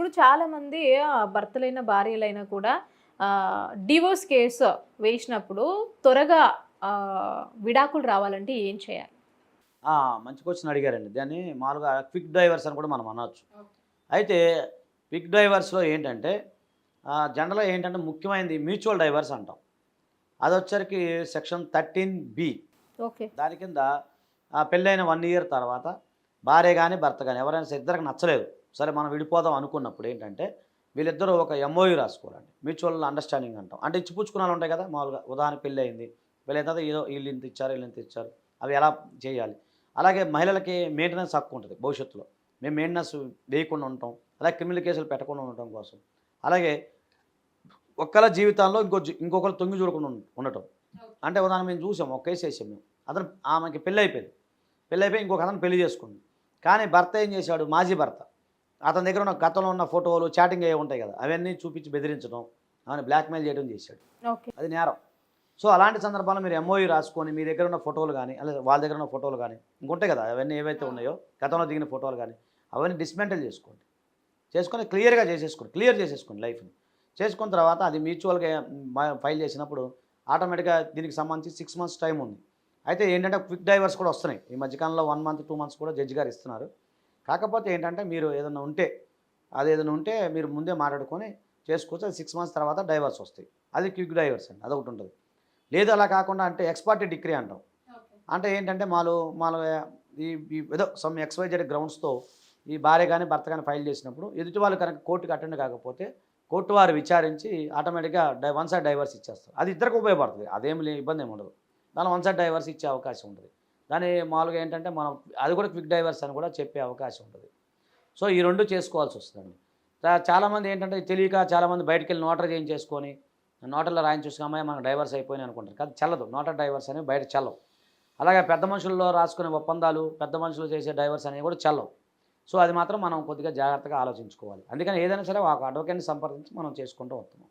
ఇప్పుడు చాలామంది భర్తలైన భార్యలైనా కూడా డివోర్స్ కేసు వేసినప్పుడు త్వరగా విడాకులు రావాలంటే ఏం చేయాలి? మంచి క్వశ్చన్ అడిగారండి. దాన్ని మామూలుగా క్విక్ డైవర్స్ అని కూడా మనం అనొచ్చు. అయితే క్విక్ డైవర్స్‌లో ఏంటంటే జనరల్‌గా ఏంటంటే ముఖ్యమైనది మ్యూచువల్ డైవర్స్ అంటాం. అదొచ్చేసరికి సెక్షన్ 13(b). ఓకే. దాని కింద పెళ్ళైన 1 ఇయర్ తర్వాత భార్య గాని, భర్త గాని ఎవరైనా సరే ఇద్దరికి నచ్చలేదు. సరే మనం విడిపోదాం అనుకున్నప్పుడు ఏంటంటే వీళ్ళిద్దరూ ఒక ఎంఓయూ రాసుకోవాలండి. మ్యూచువల్ అండర్‌స్టాండింగ్ అంటాం. అంటే ఇచ్చిపుచ్చుకున్నాలు ఉంటాయి కదా! మామూలుగా ఉదాహరణకు పెళ్ళయింది. పెళ్ళైన తర్వాత ఏదో ఈళ్ళింత ఇచ్చారు, ఈళ్ళింత ఇచ్చారు. అవి ఎలా చేయాలి? అలాగే మహిళలకి మెయింటెనెన్స్ హక్కు ఉంటుంది భవిష్యత్తులో. మేము మెయింటెనెన్స్ వేయకుండా ఉండటం, అలాగే క్రిమినల్ కేసులు పెట్టకుండా ఉండటం కోసం. అలాగే ఒక్కళ్ళ జీవితాల్లో ఇంకొకరు తొంగి చూడకుండా ఉండటం. అంటే ఉదాహరణ మేము చూసాం. ఒక కేసు వేసాం మేము. ఆమెకి పెళ్ళైపోయింది. పెళ్ళైపోయి ఇంకొక అతను పెళ్లి చేసుకుంది. కానీ భర్త ఏం చేశాడు? మాజీ భర్త. అతని దగ్గర ఉన్న గతంలో ఉన్న ఫోటోలు, చాటింగ్ అవి ఉంటాయి కదా! అవన్నీ చూపించి బెదిరించడం, ఆమెను బ్లాక్‌మెయిల్ చేయడం చేశాడు. ఓకే. అది నేరం. సో, అలాంటి సందర్భాల్లో మీరు ఎంఓయూ రాసుకొని మీ దగ్గర ఉన్న ఫోటోలు గానీ, లేదా వాళ్ళ దగ్గర ఉన్న ఫోటోలు గానీ, ఇంకుంటాయి కదా! అవన్నీ ఏవైతే ఉన్నాయో గతంలో దిగిన ఫోటోలు గానీ, అవన్నీ డిస్మెంటల్ చేసుకోండి. చేసుకొని క్లియర్ చేసేసుకోండి లైఫ్‌ని. చేసుకున్న తర్వాత అది మ్యూచువల్‌గా ఫైల్ చేసినప్పుడు ఆటోమేటిక్‌గా దీనికి సంబంధించి 6 మంత్స్ టైం ఉంది. అయితే ఏంటంటే క్విక్ డైవర్స్ కూడా వస్తున్నాయి. ఈ మధ్యకాలంలో 1 మంత్, 2 మంత్స్ కూడా జడ్జి గారు ఇస్తున్నారు. కాకపోతే ఏంటంటే మీరు ఏదైనా ఉంటే మీరు ముందే మాట్లాడుకొని చేసుకోవచ్చు. అది 6 మంత్స్ తర్వాత డైవర్స్ వస్తాయి. అది క్విక్ డైవర్స్ అండి. అదొకటి ఉంటుంది. లేదు అలా కాకుండా అంటే ఎక్స్‌పార్టీ డిక్రీ అంటాం. అంటే ఏంటంటే మామూలుగా ఈ ఏదో సమ్ ఎక్స్‌వైజెడ్ గ్రౌండ్స్‌తో ఈ భార్య కానీ, భర్త కానీ ఫైల్ చేసినప్పుడు ఎదుటి వాళ్ళు కనుక కోర్టుకి అటెండ్ కాకపోతే కోర్టు వారు విచారించి ఆటోమేటిక్‌గా వన్ సైడ్ డైవర్స్ ఇచ్చేస్తారు. అది ఇద్దరికి ఉపయోగపడుతుంది. అదేమి ఇబ్బంది ఏమి ఉండదు. దానిలో వన్ సైడ్ డైవర్స్ ఇచ్చే అవకాశం ఉంటుంది. దాన్ని మామూలుగా ఏంటంటే మనం అది కూడా క్విక్ డైవర్స్ అని కూడా చెప్పే అవకాశం ఉంటుంది. సో, ఈ 2 చేసుకోవాల్సి వస్తుందండి. చాలామంది ఏంటంటే తెలియక చాలామంది బయటికెళ్ళి నోటరీ చేయించేసుకొని నోటరీలో రాయించేసుకుని అమ్మాయి మనకు డైవర్స్ అయిపోయినాయి అనుకుంటారు. కానీ చెల్లదు. నోటరీ డైవర్స్ అనేవి బయట చెల్లవు. అలాగే పెద్ద మనుషుల్లో రాసుకునే ఒప్పందాలు, పెద్ద మనుషులు చేసే డైవర్స్ అనేవి కూడా చెల్లవు. సో, అది మాత్రం మనం కొద్దిగా జాగ్రత్తగా ఆలోచించుకోవాలి. అందుకని ఏదైనా సరే ఒక అడ్వకేట్‌ని సంప్రదించి మనం చేసుకుంటూ వస్తున్నాం.